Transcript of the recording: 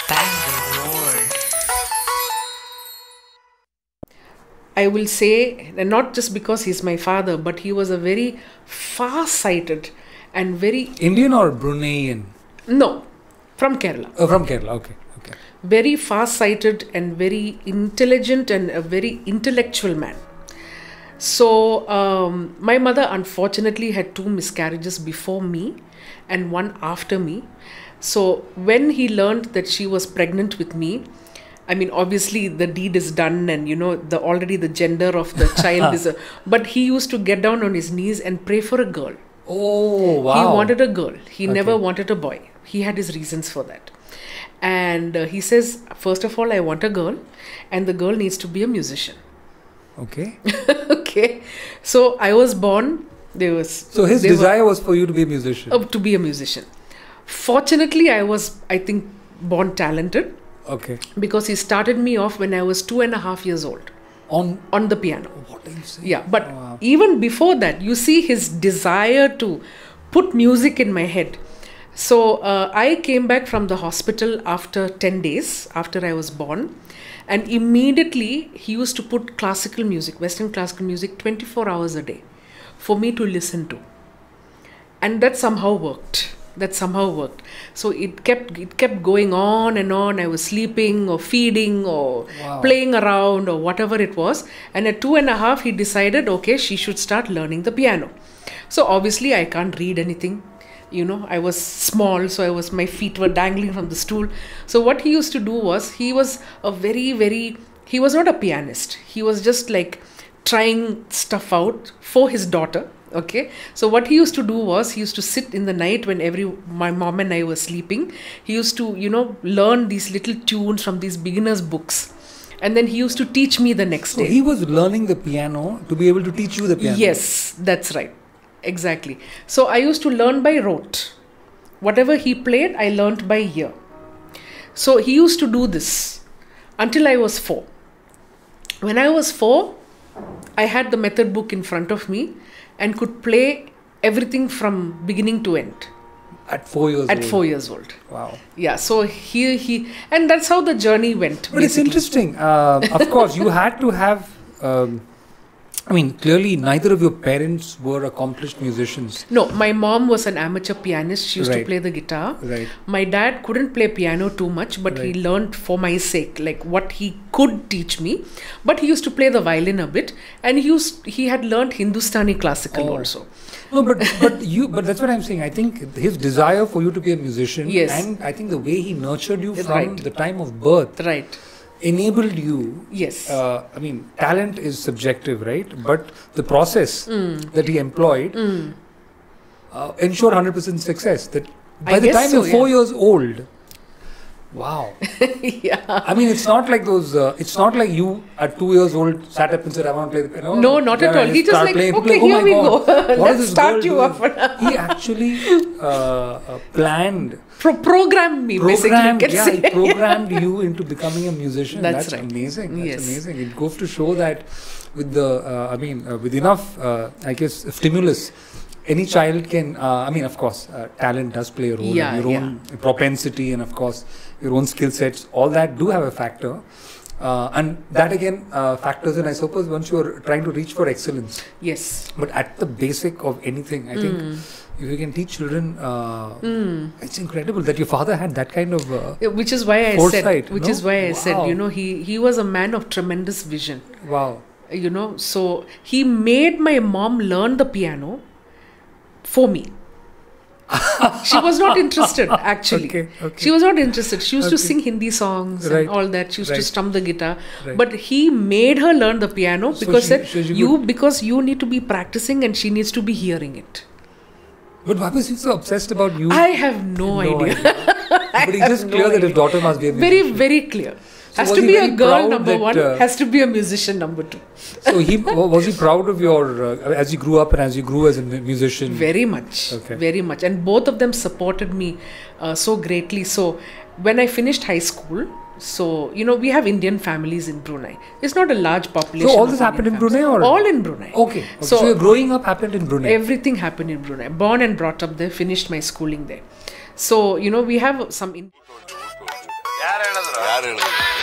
Bangalored. I will say, not just because he's my father, but he was a very far-sighted and very... Indian or Bruneian? No, from Kerala. Oh, from Kerala, okay. Very far-sighted and very intelligent and a very intellectual man. So, my mother unfortunately had 2 miscarriages before me and 1 after me. So, when he learned that she was pregnant with me, I mean, obviously the deed is done and already the gender of the child is but he used to get down on his knees and pray for a girl. Oh, wow. He wanted a girl. He never wanted a boy. He had his reasons for that. And he says, first of all, I want a girl and the girl needs to be a musician. Okay. Okay. So I was born. So his desire was for you to be a musician? To be a musician. Fortunately, I think, born talented. Okay. Because he started me off when I was 2.5 years old. On the piano. What are you saying? Yeah, but even before that, you see his desire to put music in my head. So I came back from the hospital after 10 days after I was born. And immediately he used to put classical music, Western classical music, 24 hours a day for me to listen to. And that somehow worked. So it kept going on and on. I was sleeping or feeding or playing around or whatever it was. And at 2.5, he decided, okay, she should start learning the piano. So obviously I can't read anything. I was small, so my feet were dangling from the stool. So what he used to do was, he was he was not a pianist. He was just like trying stuff out for his daughter. Okay, so what he used to do was, he used to sit in the night when my mom and I were sleeping. He used to, learn these little tunes from these beginners' books. And then he used to teach me the next day. So he was learning the piano to be able to teach you the piano? Yes, that's right. Exactly. So I used to learn by rote. Whatever he played, I learned by ear. So he used to do this until I was 4. When I was 4, I had the method book in front of me and could play everything from beginning to end. At 4 years old? At 4 years old. Wow. Yeah, so he and that's how the journey went. But It's interesting. Of course, you had to have... clearly neither of your parents were accomplished musicians. No, my mom was an amateur pianist. She used to play the guitar. Right. My dad couldn't play piano too much, but he learned for my sake, like what he could teach me. But he used to play the violin a bit, and he had learned Hindustani classical also. No, but that's what I'm saying. I think his desire for you to be a musician, and I think the way he nurtured you from the time of birth, enabled you. Yes. Talent is subjective, right? But the process that he employed ensured 100% success. That by the time you're 4 years old, wow. Yeah. It's not like those. It's not like you at 2 years old sat up and said, "I want to play the piano." No, not at all. He just like, okay, here we go. Let's start you up. He actually planned. Programmed me, basically. He programmed you into becoming a musician. That's right. Amazing. That's amazing. It goes to show that with with enough, stimulus, any child can. Of course, talent does play a role. Your own propensity and, of course, your own skill sets. All that do have a factor. And that again factors in, I suppose, once you're trying to reach for excellence. Yes. But at the basic of anything, I think if you can teach children, it's incredible that your father had that kind of which is why I foresight, said, he was a man of tremendous vision. Wow. So he made my mom learn the piano for me. She was not interested, actually. Okay. She was not interested. She used to sing Hindi songs and all that. She used to strum the guitar. But he made her learn the piano because because you need to be practicing and she needs to be hearing it. But why was he so obsessed about you? I have no idea. But he's just clear that his daughter must be a musician. Very, very clear. So has to be a girl, number one. Has to be a musician, number 2. So was he proud of your, as you grew up and as you grew as a musician? Very much. Okay. Very much. And both of them supported me so greatly. So when I finished high school, we have Indian families in Brunei. It's not a large population. So all this happened in Brunei? All in Brunei. Okay. So your growing up happened in Brunei? Everything happened in Brunei. Born and brought up there, finished my schooling there. So, we have some... யார் எழுதுறது